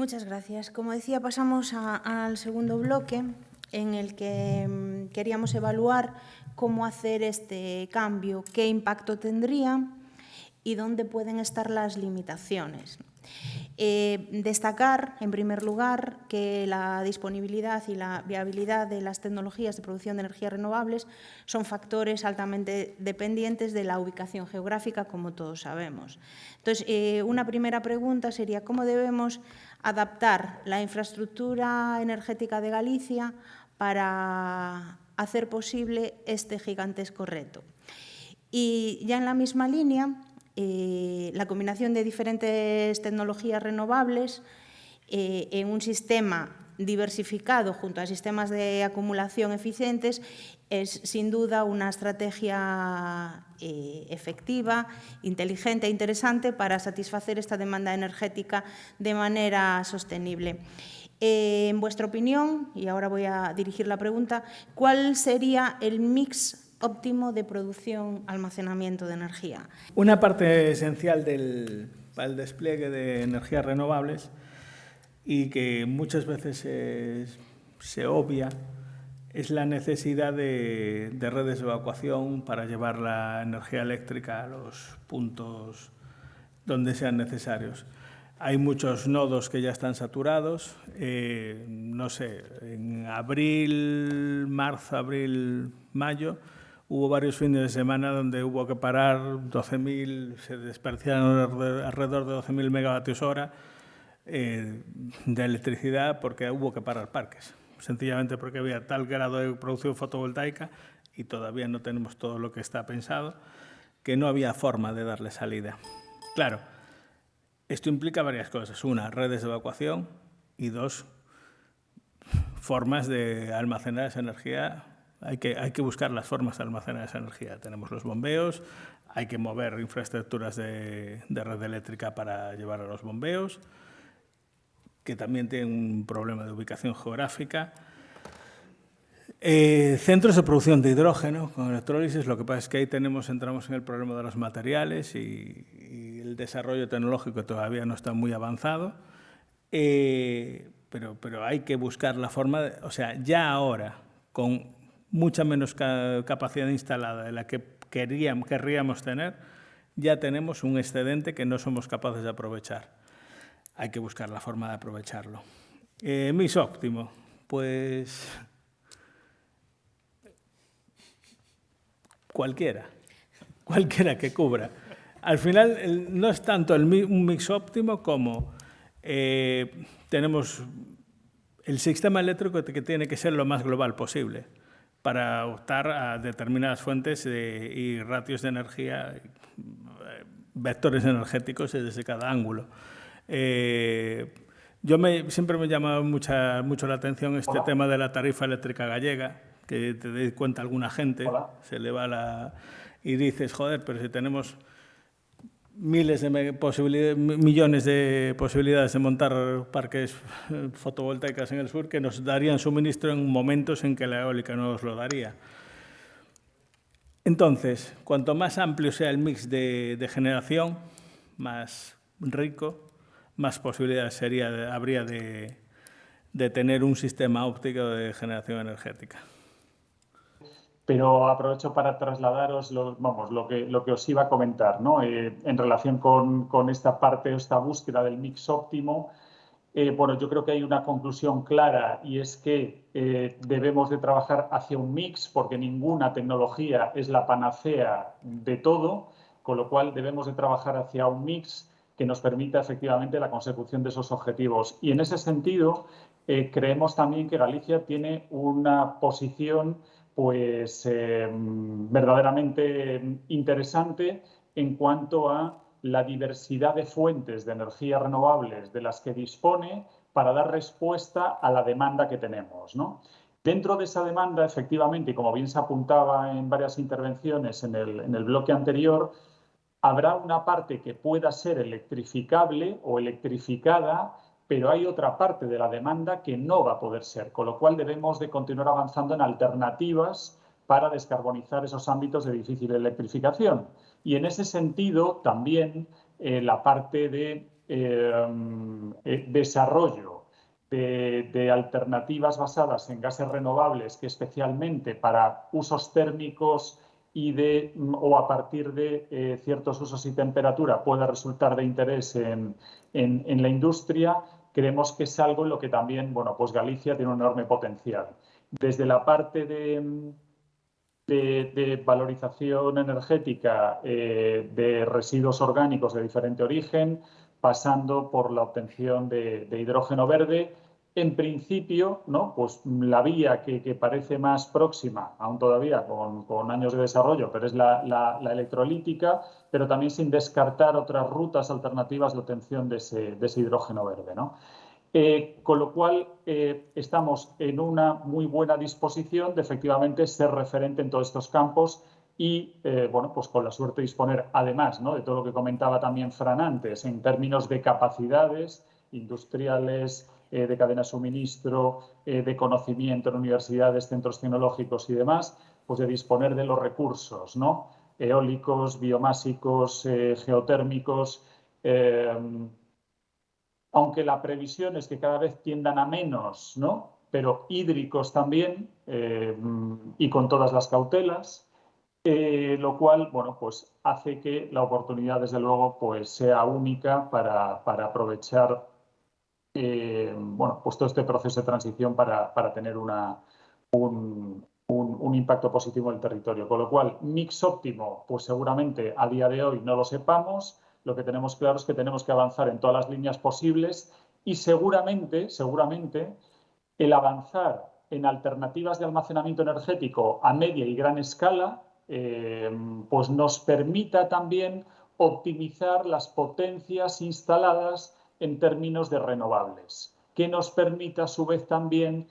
Muchas gracias. Como decía, pasamos al segundo bloque en el que queríamos evaluar cómo hacer este cambio, qué impacto tendría y dónde pueden estar las limitaciones. Destacar, en primer lugar, que la disponibilidad y la viabilidad de las tecnologías de producción de energías renovables son factores altamente dependientes de la ubicación geográfica, como todos sabemos. Entonces, una primera pregunta sería cómo debemos adaptar la infraestructura energética de Galicia para hacer posible este gigantesco reto. Y ya en la misma línea, la combinación de diferentes tecnologías renovables en un sistema diversificado junto a sistemas de acumulación eficientes es sin duda una estrategia efectiva, inteligente e interesante para satisfacer esta demanda energética de manera sostenible. En vuestra opinión, y ahora voy a dirigir la pregunta, ¿cuál sería el mix óptimo de producción, almacenamiento de energía? Una parte esencial para el despliegue de energías renovables y que muchas veces se obvia es la necesidad de redes de evacuación para llevar la energía eléctrica a los puntos donde sean necesarios. Hay muchos nodos que ya están saturados. No sé, en marzo, abril, mayo, hubo varios fines de semana donde hubo que parar 12.000, se desperdiciaron alrededor de 12.000 megavatios hora de electricidad porque hubo que parar parques. Sencillamente porque había tal grado de producción fotovoltaica y todavía no tenemos todo lo que está pensado, que no había forma de darle salida. Claro, esto implica varias cosas. Una, redes de evacuación y dos, formas de almacenar esa energía. Hay que buscar las formas de almacenar esa energía. Tenemos los bombeos, hay que mover infraestructuras de red eléctrica para llevar a los bombeos, que también tienen un problema de ubicación geográfica. Centros de producción de hidrógeno con electrólisis, lo que pasa es que ahí entramos en el problema de los materiales y el desarrollo tecnológico todavía no está muy avanzado, pero hay que buscar la forma, o sea, ya ahora, con mucha menos capacidad instalada de la que querríamos tener, ya tenemos un excedente que no somos capaces de aprovechar. Hay que buscar la forma de aprovecharlo. Mix óptimo, pues cualquiera que cubra. Al final no es tanto un mix óptimo como tenemos el sistema eléctrico que tiene que ser lo más global posible para optar a determinadas fuentes y ratios de energía, vectores energéticos desde cada ángulo. Siempre me llama mucho la atención este tema de la tarifa eléctrica gallega, que te dé cuenta alguna gente, se le va y dices, joder, pero si tenemos millones de posibilidades de montar parques fotovoltaicos en el sur que nos darían suministro en momentos en que la eólica no nos lo daría. Entonces, cuanto más amplio sea el mix de generación, más rico, más posibilidades habría de tener un sistema óptico de generación energética. Pero aprovecho para trasladaros lo que os iba a comentar, ¿no? En relación con esta parte, esta búsqueda del mix óptimo. Bueno, yo creo que hay una conclusión clara y es que debemos de trabajar hacia un mix porque ninguna tecnología es la panacea de todo, con lo cual debemos de trabajar hacia un mix que nos permita efectivamente la consecución de esos objetivos. Y en ese sentido, creemos también que Galicia tiene una posición pues verdaderamente interesante en cuanto a la diversidad de fuentes de energía renovables de las que dispone para dar respuesta a la demanda que tenemos, ¿no? Dentro de esa demanda, efectivamente, y como bien se apuntaba en varias intervenciones en el bloque anterior, habrá una parte que pueda ser electrificable o electrificada, pero hay otra parte de la demanda que no va a poder ser, con lo cual debemos de continuar avanzando en alternativas para descarbonizar esos ámbitos de difícil electrificación. Y en ese sentido, también la parte de desarrollo de alternativas basadas en gases renovables, que especialmente para usos térmicos o a partir de ciertos usos y temperatura pueda resultar de interés en la industria, creemos que es algo en lo que también, bueno, pues Galicia tiene un enorme potencial. Desde la parte de valorización energética de residuos orgánicos de diferente origen, pasando por la obtención de hidrógeno verde. En principio, ¿no? Pues la vía que parece más próxima, aún todavía con años de desarrollo, pero es la electrolítica, pero también sin descartar otras rutas alternativas de obtención de ese hidrógeno verde, ¿no? Con lo cual, estamos en una muy buena disposición de efectivamente ser referente en todos estos campos y, bueno, pues con la suerte de disponer, además, ¿no?, de todo lo que comentaba también Fran antes, en términos de capacidades industriales, de cadena de suministro, de conocimiento en universidades, centros tecnológicos y demás, pues de disponer de los recursos, ¿no?, eólicos, biomásicos, geotérmicos, aunque la previsión es que cada vez tiendan a menos, ¿no?, pero hídricos también, y con todas las cautelas, lo cual, bueno, pues hace que la oportunidad, desde luego, pues sea única para aprovechar, bueno, pues todo este proceso de transición para tener un impacto positivo en el territorio. Con lo cual, mix óptimo, pues seguramente a día de hoy no lo sepamos. Lo que tenemos claro es que tenemos que avanzar en todas las líneas posibles y seguramente el avanzar en alternativas de almacenamiento energético a media y gran escala, pues nos permita también optimizar las potencias instaladas en términos de renovables, que nos permita a su vez también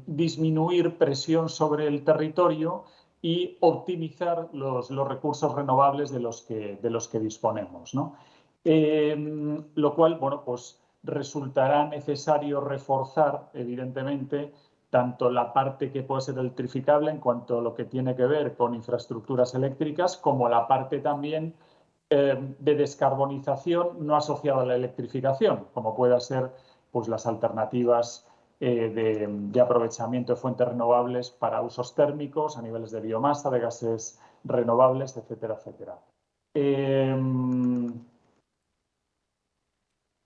disminuir presión sobre el territorio y optimizar los recursos renovables de los que disponemos, ¿no? Lo cual, bueno, pues resultará necesario reforzar, evidentemente, tanto la parte que puede ser electrificable en cuanto a lo que tiene que ver con infraestructuras eléctricas, como la parte también de descarbonización no asociada a la electrificación, como pueda ser, pues, las alternativas de aprovechamiento de fuentes renovables para usos térmicos a niveles de biomasa, de gases renovables, etcétera, etcétera.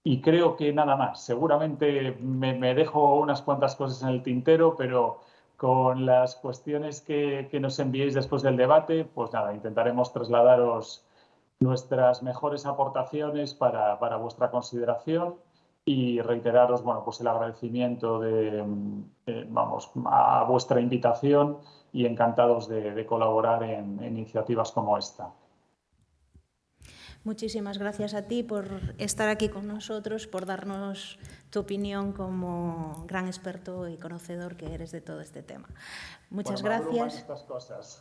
Y creo que nada más. Seguramente me dejo unas cuantas cosas en el tintero, pero con las cuestiones que nos enviéis después del debate, pues nada, intentaremos trasladaros nuestras mejores aportaciones para vuestra consideración y reiteraros, bueno, pues el agradecimiento vamos, a vuestra invitación y encantados de colaborar en iniciativas como esta. Muchísimas gracias a ti por estar aquí con nosotros, por darnos tu opinión como gran experto y conocedor que eres de todo este tema. Muchas gracias. Estas cosas,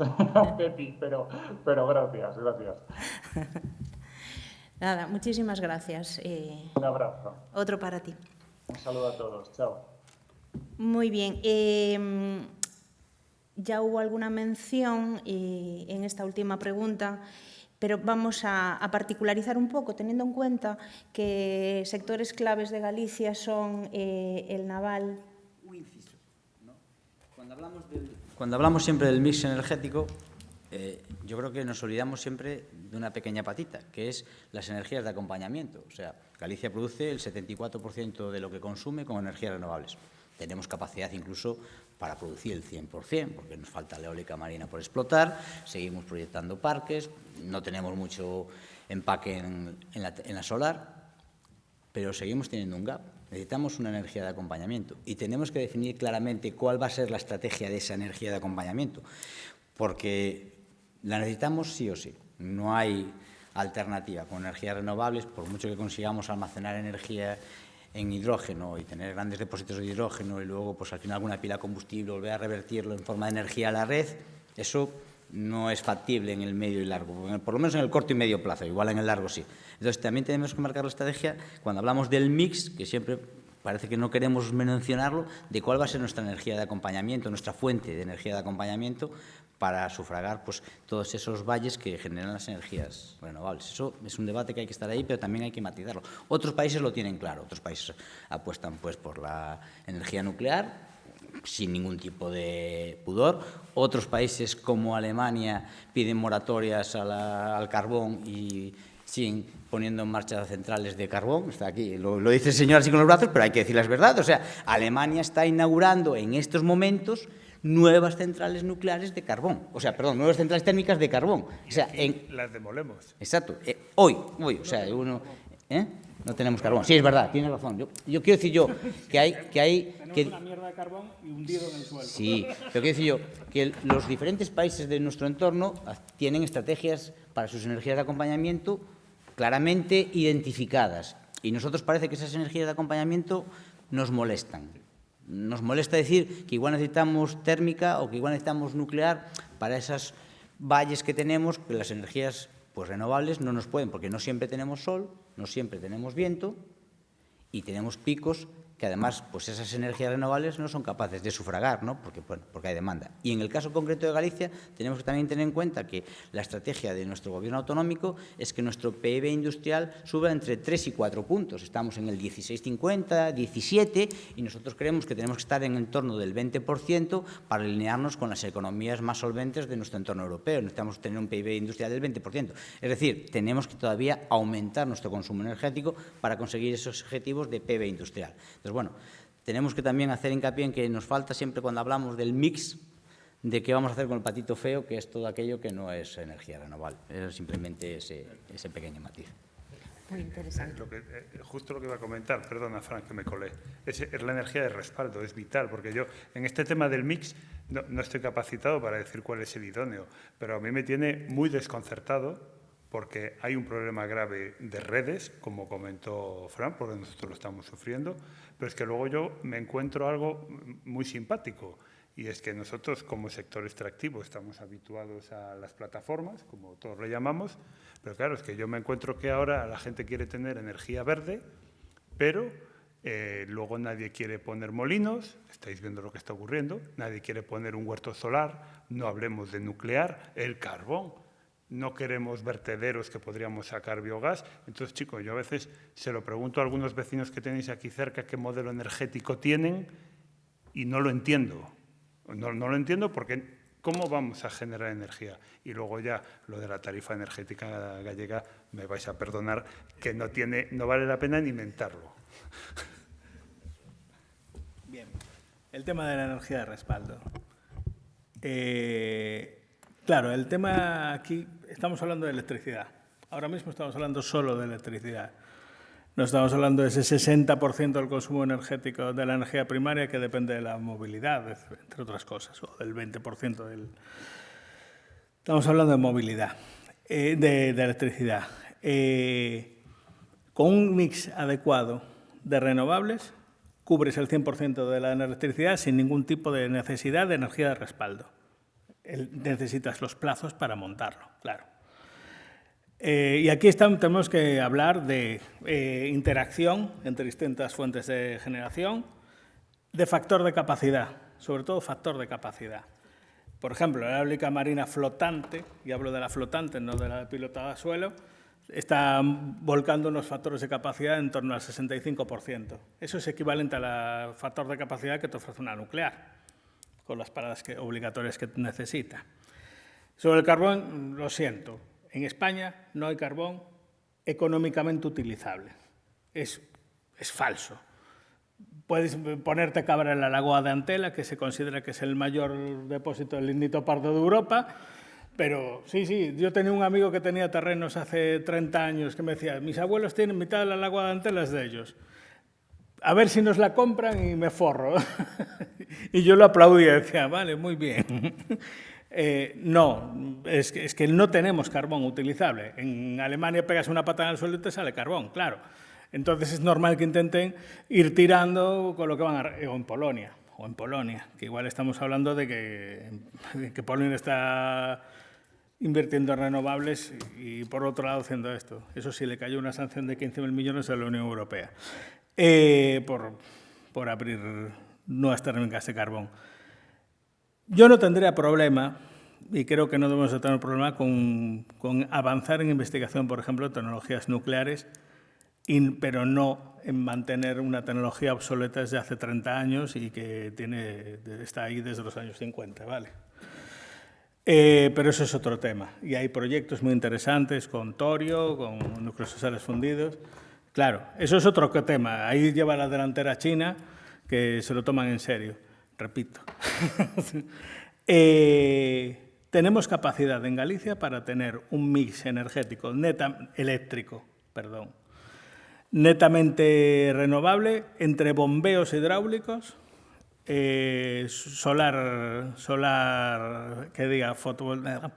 Pepi, pero gracias. Nada, muchísimas gracias. Un abrazo. Otro para ti. Un saludo a todos. Chao. Muy bien. Ya hubo alguna mención en esta última pregunta, pero vamos a particularizar un poco, teniendo en cuenta que sectores claves de Galicia son el naval. Un inciso, ¿no? Cuando hablamos siempre del mix energético, yo creo que nos olvidamos siempre de una pequeña patita, que es las energías de acompañamiento. O sea, Galicia produce el 74% de lo que consume con energías renovables. Tenemos capacidad incluso para producir el 100%, porque nos falta la eólica marina por explotar, seguimos proyectando parques, no tenemos mucho empaque en la solar, pero seguimos teniendo un gap. Necesitamos una energía de acompañamiento y tenemos que definir claramente cuál va a ser la estrategia de esa energía de acompañamiento, porque la necesitamos sí o sí. No hay alternativa con energías renovables, por mucho que consigamos almacenar energía en hidrógeno y tener grandes depósitos de hidrógeno y luego, pues al final, alguna pila de combustible, volver a revertirlo en forma de energía a la red, eso no es factible en el medio y largo, por lo menos en el corto y medio plazo, igual en el largo sí. Entonces, también tenemos que marcar la estrategia, cuando hablamos del mix, que siempre parece que no queremos mencionarlo, de cuál va a ser nuestra energía de acompañamiento, nuestra fuente de energía de acompañamiento, para sufragar pues, todos esos valles que generan las energías renovables. Eso es un debate que hay que estar ahí, pero también hay que matizarlo. Otros países lo tienen claro, otros países apuestan pues, por la energía nuclear, sin ningún tipo de pudor. Otros países como Alemania piden moratorias al carbón y siguen poniendo en marcha centrales de carbón. Está aquí, lo dice el señor así con los brazos, pero hay que decir la verdad. O sea, Alemania está inaugurando en estos momentos nuevas centrales nucleares de carbón. O sea, perdón, nuevas centrales térmicas de carbón. O sea, las demolemos. Exacto. Hoy, o sea, uno... No tenemos carbón. Sí, es verdad, tiene razón. Yo quiero decir que hay Tenemos una mierda de carbón y hundido en el suelo. Sí, pero quiero decir yo que los diferentes países de nuestro entorno tienen estrategias para sus energías de acompañamiento claramente identificadas. Y nosotros parece que esas energías de acompañamiento nos molestan. Nos molesta decir que igual necesitamos térmica o que igual necesitamos nuclear para esos valles que tenemos, que las energías pues, renovables no nos pueden, porque no siempre tenemos sol, no siempre tenemos viento y tenemos picos que además pues esas energías renovables no son capaces de sufragar, ¿no? Porque hay demanda. Y en el caso concreto de Galicia tenemos que también tener en cuenta que la estrategia de nuestro gobierno autonómico es que nuestro PIB industrial suba entre 3 y 4 puntos. Estamos en el 16,50, 17 y nosotros creemos que tenemos que estar en el torno del 20% para alinearnos con las economías más solventes de nuestro entorno europeo. Necesitamos tener un PIB industrial del 20%. Es decir, tenemos que todavía aumentar nuestro consumo energético para conseguir esos objetivos de PIB industrial. Entonces, bueno, tenemos que también hacer hincapié en que nos falta siempre cuando hablamos del mix de qué vamos a hacer con el patito feo, que es todo aquello que no es energía renovable. Es simplemente ese pequeño matiz. Muy interesante. Justo lo que iba a comentar, perdona, Fran, que me colé, es la energía de respaldo, es vital, porque yo en este tema del mix no estoy capacitado para decir cuál es el idóneo, pero a mí me tiene muy desconcertado porque hay un problema grave de redes, como comentó Fran, porque nosotros lo estamos sufriendo, pero es que luego yo me encuentro algo muy simpático, y es que nosotros como sector extractivo estamos habituados a las plataformas, como todos le llamamos, pero claro, es que yo me encuentro que ahora la gente quiere tener energía verde, pero luego nadie quiere poner molinos, estáis viendo lo que está ocurriendo, nadie quiere poner un huerto solar, no hablemos de nuclear, el carbón. No queremos vertederos que podríamos sacar biogás. Entonces, chicos, yo a veces se lo pregunto a algunos vecinos que tenéis aquí cerca qué modelo energético tienen y no lo entiendo. No lo entiendo porque ¿cómo vamos a generar energía? Y luego ya lo de la tarifa energética gallega, me vais a perdonar, que no vale la pena ni inventarlo. Bien, el tema de la energía de respaldo. Claro, el tema aquí, estamos hablando de electricidad. Ahora mismo estamos hablando solo de electricidad. No estamos hablando de ese 60% del consumo energético de la energía primaria que depende de la movilidad, entre otras cosas, o del 20% del... Estamos hablando de movilidad, de electricidad. Con un mix adecuado de renovables, cubres el 100% de la electricidad sin ningún tipo de necesidad de energía de respaldo. Necesitas los plazos para montarlo, claro. Y aquí tenemos que hablar de interacción entre distintas fuentes de generación, de factor de capacidad, sobre todo factor de capacidad. Por ejemplo, la eólica marina flotante, y hablo de la flotante, no de la pilotada a suelo, está volcando unos factores de capacidad en torno al 65%. Eso es equivalente al factor de capacidad que te ofrece una nuclear, con las paradas obligatorias que necesita. Sobre el carbón, lo siento, en España no hay carbón económicamente utilizable. Es falso. Puedes ponerte cabra en la lagoa de Antela, que se considera que es el mayor depósito de lignito pardo de Europa, pero sí, yo tenía un amigo que tenía terrenos hace 30 años que me decía, mis abuelos tienen mitad de la lagoa de Antela, es de ellos. A ver si nos la compran y me forro. Y yo lo aplaudía, decía, vale, muy bien. No, es que no tenemos carbón utilizable. En Alemania pegas una patada en el suelo y te sale carbón, claro. Entonces es normal que intenten ir tirando con lo que van a... O en Polonia, que igual estamos hablando de que Polonia está invirtiendo en renovables y por otro lado haciendo esto. Eso sí, le cayó una sanción de 15.000 millones a la Unión Europea por abrir nuevas térmicas de carbón. Yo no tendría problema, y creo que no debemos de tener problema con avanzar en investigación, por ejemplo, en tecnologías nucleares, pero no en mantener una tecnología obsoleta desde hace 30 años y que está ahí desde los años 50, ¿vale? Pero eso es otro tema. Y hay proyectos muy interesantes con torio, con núcleos solares fundidos. Claro, eso es otro tema. Ahí lleva la delantera China, que se lo toman en serio, repito. Tenemos capacidad en Galicia para tener un mix energético netamente renovable entre bombeos hidráulicos, solar que diga fotovoltaica,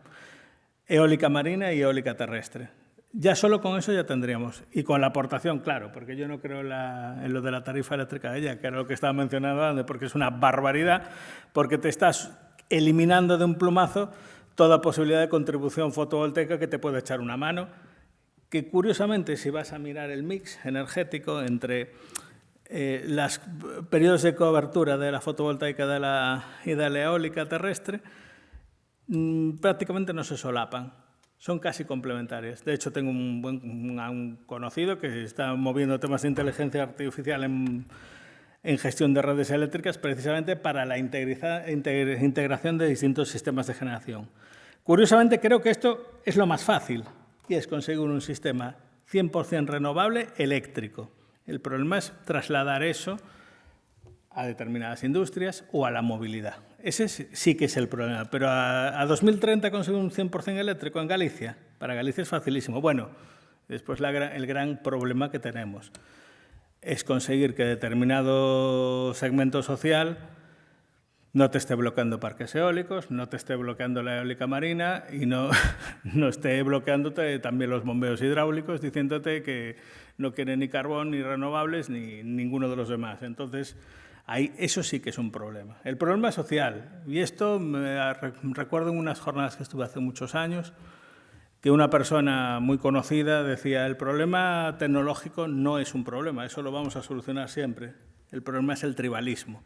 eólica marina y eólica terrestre. Ya solo con eso ya tendríamos. Y con la aportación, claro, porque yo no creo en lo de la tarifa eléctrica de ella, que era lo que estaba mencionando antes, porque es una barbaridad, porque te estás eliminando de un plumazo toda posibilidad de contribución fotovoltaica que te puede echar una mano, que curiosamente, si vas a mirar el mix energético entre los periodos de cobertura de la fotovoltaica y de la eólica terrestre, prácticamente no se solapan. Son casi complementarias. De hecho, tengo un conocido que está moviendo temas de inteligencia artificial en gestión de redes eléctricas precisamente para la integración de distintos sistemas de generación. Curiosamente, creo que esto es lo más fácil, y es conseguir un sistema 100% renovable eléctrico. El problema es trasladar eso a determinadas industrias o a la movilidad. Ese sí que es el problema. Pero a 2030 conseguir un 100% eléctrico en Galicia, para Galicia es facilísimo. Bueno, después el gran problema que tenemos es conseguir que determinado segmento social no te esté bloqueando parques eólicos, no te esté bloqueando la eólica marina y no esté bloqueándote también los bombeos hidráulicos, diciéndote que no quiere ni carbón, ni renovables, ni ninguno de los demás. Entonces, eso sí que es un problema. El problema es social. Y esto me recuerdo en unas jornadas que estuve hace muchos años, que una persona muy conocida decía: el problema tecnológico no es un problema, eso lo vamos a solucionar siempre. El problema es el tribalismo.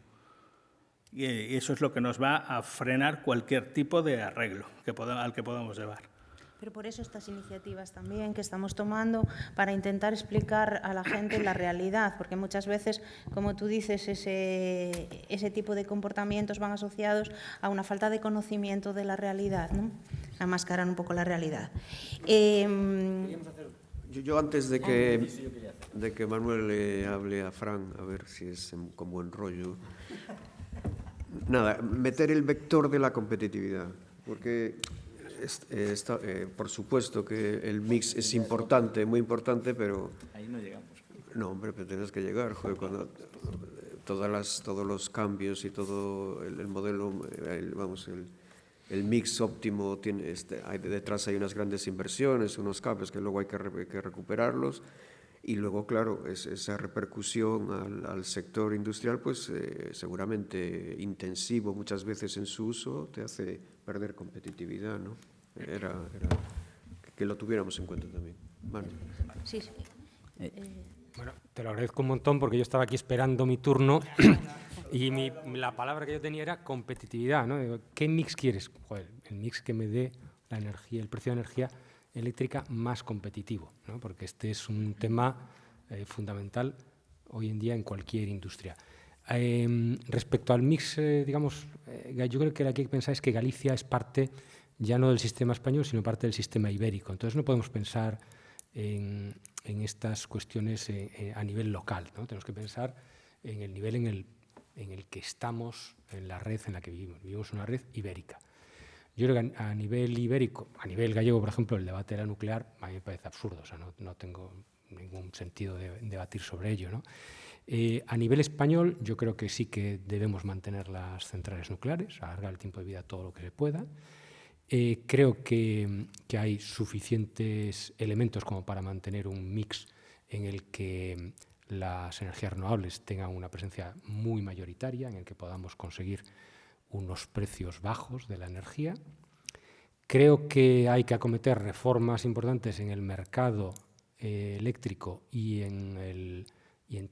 Y eso es lo que nos va a frenar cualquier tipo de arreglo al que podamos llevar. Pero por eso estas iniciativas también que estamos tomando para intentar explicar a la gente la realidad, porque muchas veces, como tú dices, ese tipo de comportamientos van asociados a una falta de conocimiento de la realidad, ¿no? A mascarar un poco la realidad. Yo antes de que Manuel le hable a Fran, a ver si es con buen rollo. Nada, meter el vector de la competitividad, porque por supuesto que el mix es importante, muy importante, pero... Ahí no llegamos. No, hombre, pero tienes que llegar, joder, cuando todos los cambios y todo el modelo, el mix óptimo, detrás hay unas grandes inversiones, unos cables que luego hay que recuperarlos. Y luego, claro, esa repercusión al sector industrial, pues seguramente intensivo muchas veces en su uso, te hace perder competitividad, ¿no? Era que lo tuviéramos en cuenta también. Vale. Sí. Bueno, te lo agradezco un montón porque yo estaba aquí esperando mi turno y la palabra que yo tenía era competitividad, ¿no? Digo, ¿qué mix quieres? Joder, el mix que me dé la energía, el precio de energía eléctrica más competitivo, ¿no? Porque este es un tema fundamental hoy en día en cualquier industria. Respecto al mix, digamos, yo creo que lo que hay que pensar es que Galicia es parte ya no del sistema español, sino parte del sistema ibérico. Entonces no podemos pensar en estas cuestiones a nivel local, ¿no? Tenemos que pensar en el nivel en el que estamos, en la red en la que vivimos. Vivimos en una red ibérica. Yo creo que a nivel ibérico, a nivel gallego, por ejemplo, el debate de la nuclear a mí me parece absurdo, o sea, no tengo ningún sentido de debatir sobre ello, ¿no? A nivel español, yo creo que sí que debemos mantener las centrales nucleares, alargar el tiempo de vida todo lo que se pueda. Creo que hay suficientes elementos como para mantener un mix en el que las energías renovables tengan una presencia muy mayoritaria, en el que podamos conseguir unos precios bajos de la energía. Creo que hay que acometer reformas importantes en el mercado eléctrico y en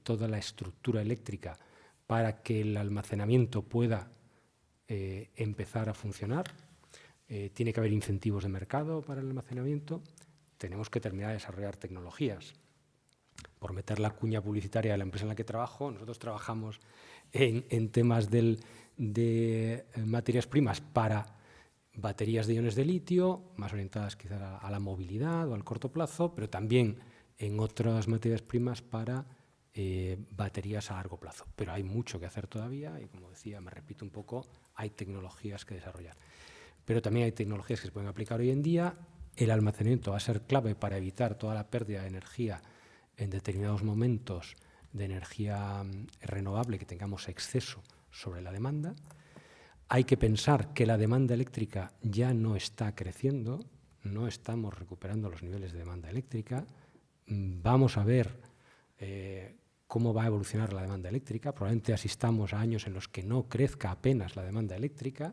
toda la estructura eléctrica para que el almacenamiento pueda empezar a funcionar. tiene que haber incentivos de mercado para el almacenamiento, tenemos que terminar de desarrollar tecnologías. Por meter la cuña publicitaria de la empresa en la que trabajo, nosotros trabajamos en temas de materias primas para baterías de iones de litio, más orientadas quizás a la movilidad o al corto plazo, pero también en otras materias primas para baterías a largo plazo. Pero hay mucho que hacer todavía y, como decía, me repito un poco, hay tecnologías que desarrollar. Pero también hay tecnologías que se pueden aplicar hoy en día. El almacenamiento va a ser clave para evitar toda la pérdida de energía en determinados momentos de energía renovable, que tengamos exceso sobre la demanda. Hay que pensar que la demanda eléctrica ya no está creciendo, no estamos recuperando los niveles de demanda eléctrica. Vamos a ver cómo va a evolucionar la demanda eléctrica. Probablemente asistamos a años en los que no crezca apenas la demanda eléctrica.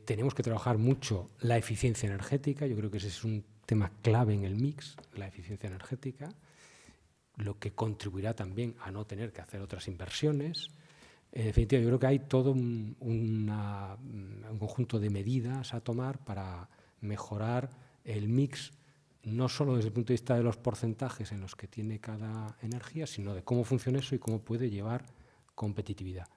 Tenemos que trabajar mucho la eficiencia energética. Yo creo que ese es un tema clave en el mix, la eficiencia energética, lo que contribuirá también a no tener que hacer otras inversiones. En definitiva, yo creo que hay todo un conjunto de medidas a tomar para mejorar el mix, no solo desde el punto de vista de los porcentajes en los que tiene cada energía, sino de cómo funciona eso y cómo puede llevar competitividad.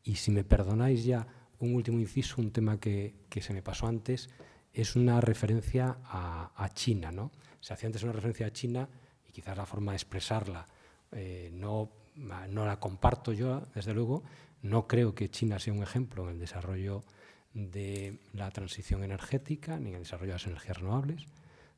Y si me perdonáis ya un último inciso, un tema que se me pasó antes, es una referencia a China, ¿no? Se hacía antes una referencia a China y quizás la forma de expresarla no la comparto yo, desde luego. No creo que China sea un ejemplo en el desarrollo de la transición energética ni en el desarrollo de las energías renovables.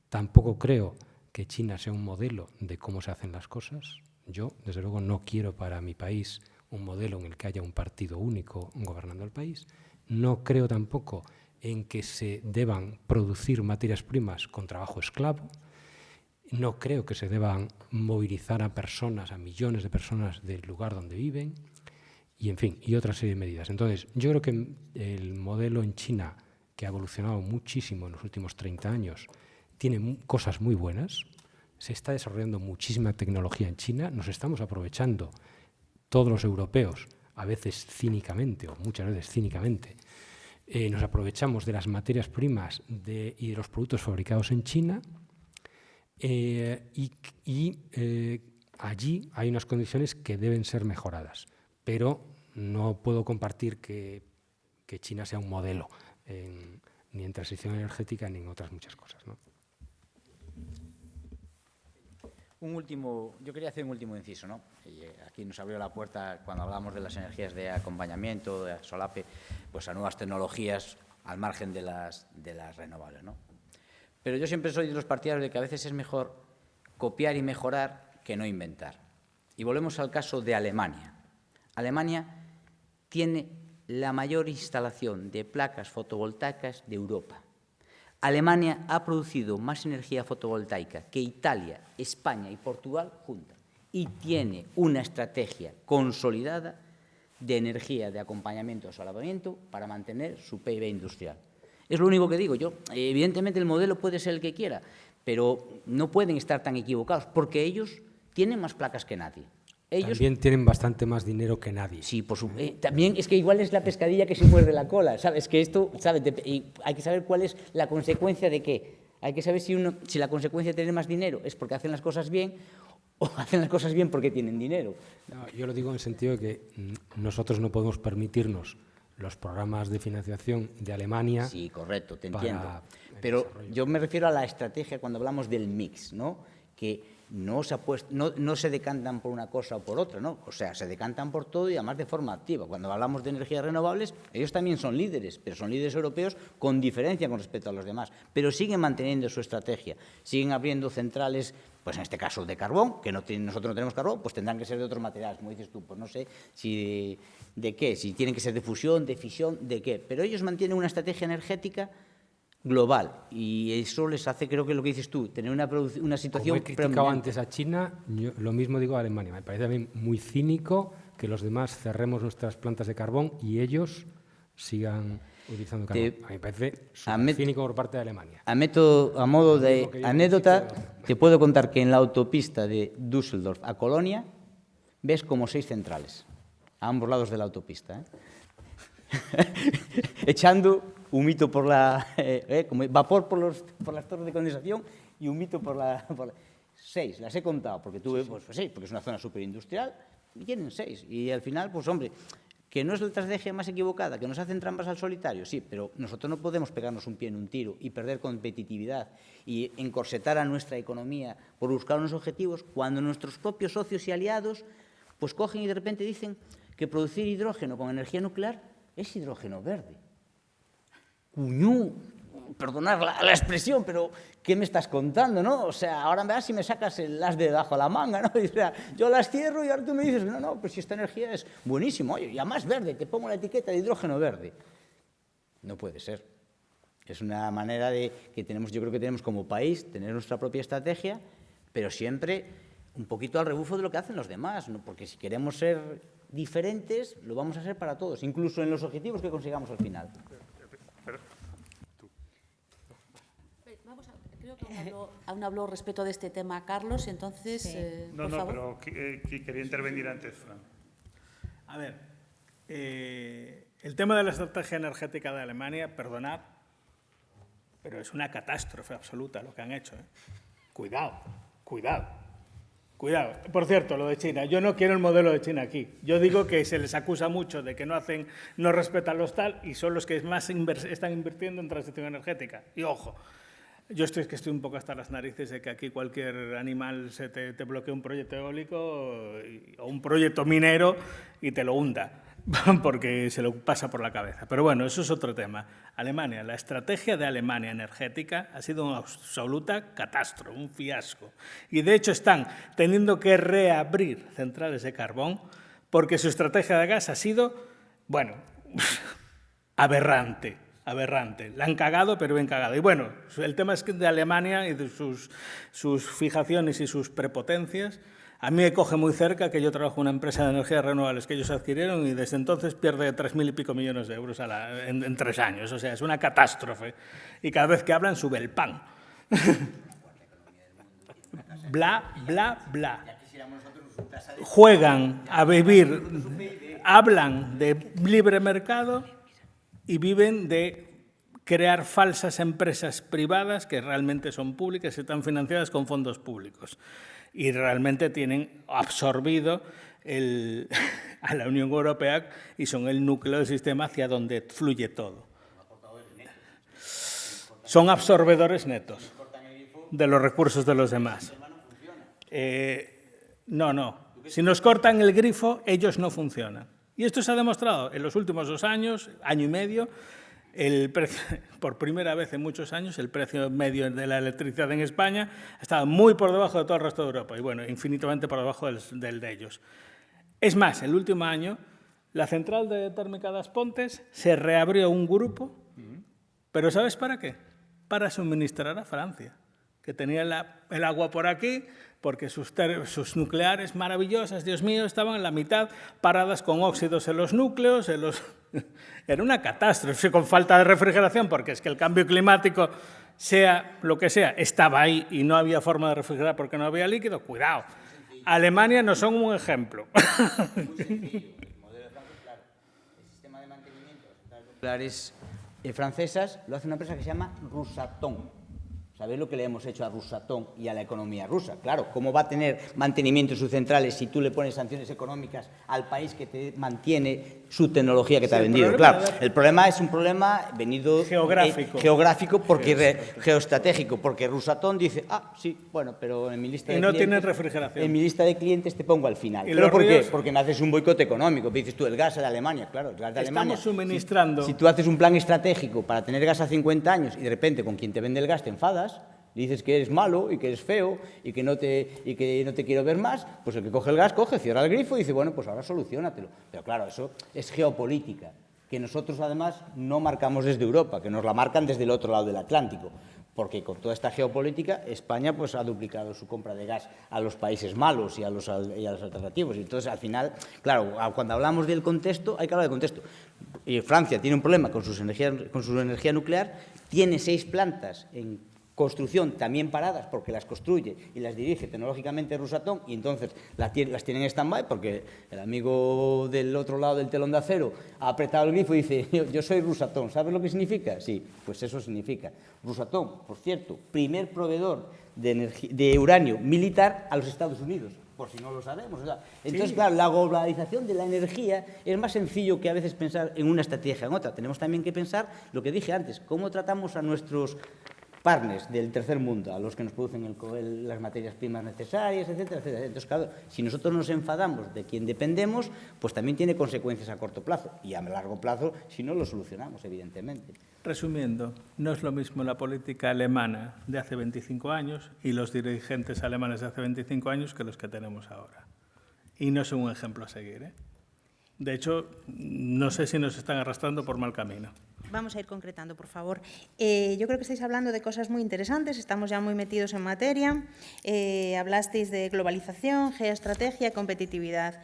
Tampoco creo que China sea un modelo de cómo se hacen las cosas. Yo, desde luego, no quiero para mi país un modelo en el que haya un partido único gobernando el país. No creo tampoco en que se deban producir materias primas con trabajo esclavo. No creo que se deban movilizar a personas, a millones de personas del lugar donde viven. Y, en fin, y otra serie de medidas. Entonces, yo creo que el modelo en China, que ha evolucionado muchísimo en los últimos 30 años, tiene cosas muy buenas. Se está desarrollando muchísima tecnología en China. Nos estamos aprovechando, todos los europeos, a veces cínicamente, o muchas veces cínicamente, nos aprovechamos de las materias primas y de los productos fabricados en China. Allí hay unas condiciones que deben ser mejoradas. Pero no puedo compartir que China sea un modelo ni en transición energética ni en otras muchas cosas, ¿no? Yo quería hacer un último inciso, ¿no? Y aquí nos abrió la puerta cuando hablamos de las energías de acompañamiento, de solape, pues a nuevas tecnologías al margen de las renovables, ¿no? Pero yo siempre soy de los partidarios de que a veces es mejor copiar y mejorar que no inventar. Y volvemos al caso de Alemania. Alemania tiene la mayor instalación de placas fotovoltaicas de Europa. Alemania ha producido más energía fotovoltaica que Italia, España y Portugal juntas y tiene una estrategia consolidada de energía de acompañamiento o solapamiento para mantener su PIB industrial. Es lo único que digo yo. Evidentemente el modelo puede ser el que quiera, pero no pueden estar tan equivocados porque ellos tienen más placas que nadie. Ellos también tienen bastante más dinero que nadie. Sí, por supuesto. También es que igual es la pescadilla que se muerde la cola, ¿sabes? Que esto, ¿sabes? Y hay que saber cuál es la consecuencia de qué. Hay que saber si la consecuencia de tener más dinero es porque hacen las cosas bien o hacen las cosas bien porque tienen dinero. No, yo lo digo en el sentido de que nosotros no podemos permitirnos los programas de financiación de Alemania. Sí, correcto, te entiendo. Pero yo me refiero a la estrategia cuando hablamos del mix, ¿no? Que no se decantan por una cosa o por otra, ¿no? O sea, se decantan por todo y además de forma activa. Cuando hablamos de energías renovables, ellos también son líderes, pero son líderes europeos con diferencia con respecto a los demás. Pero siguen manteniendo su estrategia, siguen abriendo centrales, pues en este caso de carbón, que nosotros no tenemos carbón, pues tendrán que ser de otros materiales, como dices tú, pues no sé si de qué, si tienen que ser de fusión, de fisión, de qué. Pero ellos mantienen una estrategia energética global y eso les hace, creo que lo que dices tú, tener una situación... Como he criticado antes a China, yo lo mismo digo a Alemania. Me parece también muy cínico que los demás cerremos nuestras plantas de carbón y ellos sigan utilizando carbón. A mí me parece cínico por parte de Alemania. A modo de anécdota, te puedo contar que en la autopista de Düsseldorf a Colonia ves como 6 centrales, a ambos lados de la autopista, echando humito por la... como vapor por las torres de condensación y humito por la... 6, las he contado, porque tuve, pues sí, porque es una zona superindustrial, y tienen 6. Y al final, pues hombre, que no es la estrategia más equivocada, que nos hacen trampas al solitario, sí, pero nosotros no podemos pegarnos un pie en un tiro y perder competitividad y encorsetar a nuestra economía por buscar unos objetivos cuando nuestros propios socios y aliados pues cogen y de repente dicen que producir hidrógeno con energía nuclear es hidrógeno verde. Cuñú, perdonad la expresión, pero ¿qué me estás contando, no? O sea, ahora verás si me sacas el as de debajo de la manga, ¿no? O sea, yo las cierro y ahora tú me dices, no, pues si esta energía es buenísima, oye, y además verde, te pongo la etiqueta de hidrógeno verde. No puede ser. Es una manera de que tenemos, yo creo que tenemos como país, tener nuestra propia estrategia, pero siempre un poquito al rebufo de lo que hacen los demás, ¿no? Porque si queremos ser diferentes, lo vamos a hacer para todos, incluso en los objetivos que consigamos al final. Creo que aún habló respecto de este tema Carlos, entonces, Sí. por favor. pero quería intervenir antes, Fran. A ver, el tema de la estrategia energética de Alemania, perdonad, pero es una catástrofe absoluta lo que han hecho. Cuidado, cuidado, cuidado. Por cierto, lo de China, yo no quiero el modelo de China aquí. Yo digo que se les acusa mucho de que no respetan los tal y son los que más están invirtiendo en transición energética. Y ojo, yo estoy un poco hasta las narices de que aquí cualquier animal te bloquee un proyecto eólico o un proyecto minero y te lo hunda, porque se lo pasa por la cabeza. Pero bueno, eso es otro tema. Alemania, la estrategia de Alemania energética ha sido una absoluta catástrofe, un fiasco. Y de hecho están teniendo que reabrir centrales de carbón porque su estrategia de gas ha sido, bueno, aberrante. La han cagado, pero bien cagado. Y bueno, el tema es que de Alemania y de sus fijaciones y sus prepotencias, a mí me coge muy cerca que yo trabajo en una empresa de energías renovables que ellos adquirieron y desde entonces pierde 3.000 y pico millones de euros en 3 años. O sea, es una catástrofe. Y cada vez que hablan sube el pan. Bla, bla, bla. Juegan a vivir, hablan de libre mercado y viven de crear falsas empresas privadas que realmente son públicas y están financiadas con fondos públicos. Y realmente tienen absorbido a la Unión Europea y son el núcleo del sistema hacia donde fluye todo. Son absorbedores netos de los recursos de los demás. No. Si nos cortan el grifo, ellos no funcionan. Y esto se ha demostrado en los últimos 2 años, año y medio, por primera vez en muchos años, el precio medio de la electricidad en España ha estado muy por debajo de todo el resto de Europa y, bueno, infinitamente por debajo del de ellos. Es más, el último año, la central térmica de As Pontes se reabrió un grupo, pero ¿sabes para qué? Para suministrar a Francia, que tenía el agua por aquí, porque sus nucleares maravillosas, Dios mío, estaban en la mitad paradas con óxidos en los núcleos. Era una catástrofe, con falta de refrigeración, porque es que el cambio climático, sea lo que sea, estaba ahí y no había forma de refrigerar porque no había líquido. Cuidado, Alemania no son un ejemplo. Muy sencillo. El modelo de Francia, claro. El sistema de mantenimiento de las centrales nucleares francesas lo hace una empresa que se llama Rosatom. ¿Sabéis lo que le hemos hecho a Rosatom y a la economía rusa? Claro, ¿cómo va a tener mantenimiento en sus centrales si tú le pones sanciones económicas al país que te mantiene su tecnología que te ha vendido? Claro, el problema es un problema venido geográfico porque geoestratégico, porque Rosatom dice, sí, bueno, pero en mi lista de clientes... tienen refrigeración. En mi lista de clientes te pongo al final. ¿Pero por qué? Porque me haces un boicot económico. Dices tú, el gas de Alemania, claro, el gas de Alemania. Estamos suministrando... Si tú haces un plan estratégico para tener gas a 50 años y de repente con quien te vende el gas te enfadas, dices que eres malo y que eres feo y que no te quiero ver más, pues el que coge el gas, cierra el grifo y dice, bueno, pues ahora soluciónatelo. Pero claro, eso es geopolítica, que nosotros además no marcamos desde Europa, que nos la marcan desde el otro lado del Atlántico, porque con toda esta geopolítica España pues ha duplicado su compra de gas a los países malos y a los alternativos. Y entonces, al final, claro, cuando hablamos del contexto, hay que hablar del contexto. Y Francia tiene un problema con su energía nuclear, tiene 6 plantas en construcción también paradas porque las construye y las dirige tecnológicamente Rosatom y entonces las tienen en stand-by porque el amigo del otro lado del telón de acero ha apretado el grifo y dice yo soy Rosatom, ¿sabes lo que significa? Sí, pues eso significa. Rosatom, por cierto, primer proveedor de uranio militar a los Estados Unidos, por si no lo sabemos. O sea, entonces, claro, la globalización de la energía es más sencillo que a veces pensar en una estrategia en otra. Tenemos también que pensar, lo que dije antes, cómo tratamos a nuestros partners del tercer mundo, a los que nos producen las materias primas necesarias, etcétera, etcétera. Entonces, claro, si nosotros nos enfadamos de quien dependemos, pues también tiene consecuencias a corto plazo y a largo plazo si no lo solucionamos, evidentemente. Resumiendo, no es lo mismo la política alemana de hace 25 años y los dirigentes alemanes de hace 25 años que los que tenemos ahora. Y no son un ejemplo a seguir, ¿eh? De hecho, no sé si nos están arrastrando por mal camino. Vamos a ir concretando, por favor. Yo creo que estáis hablando de cosas muy interesantes, estamos ya muy metidos en materia. Hablasteis de globalización, geoestrategia, competitividad.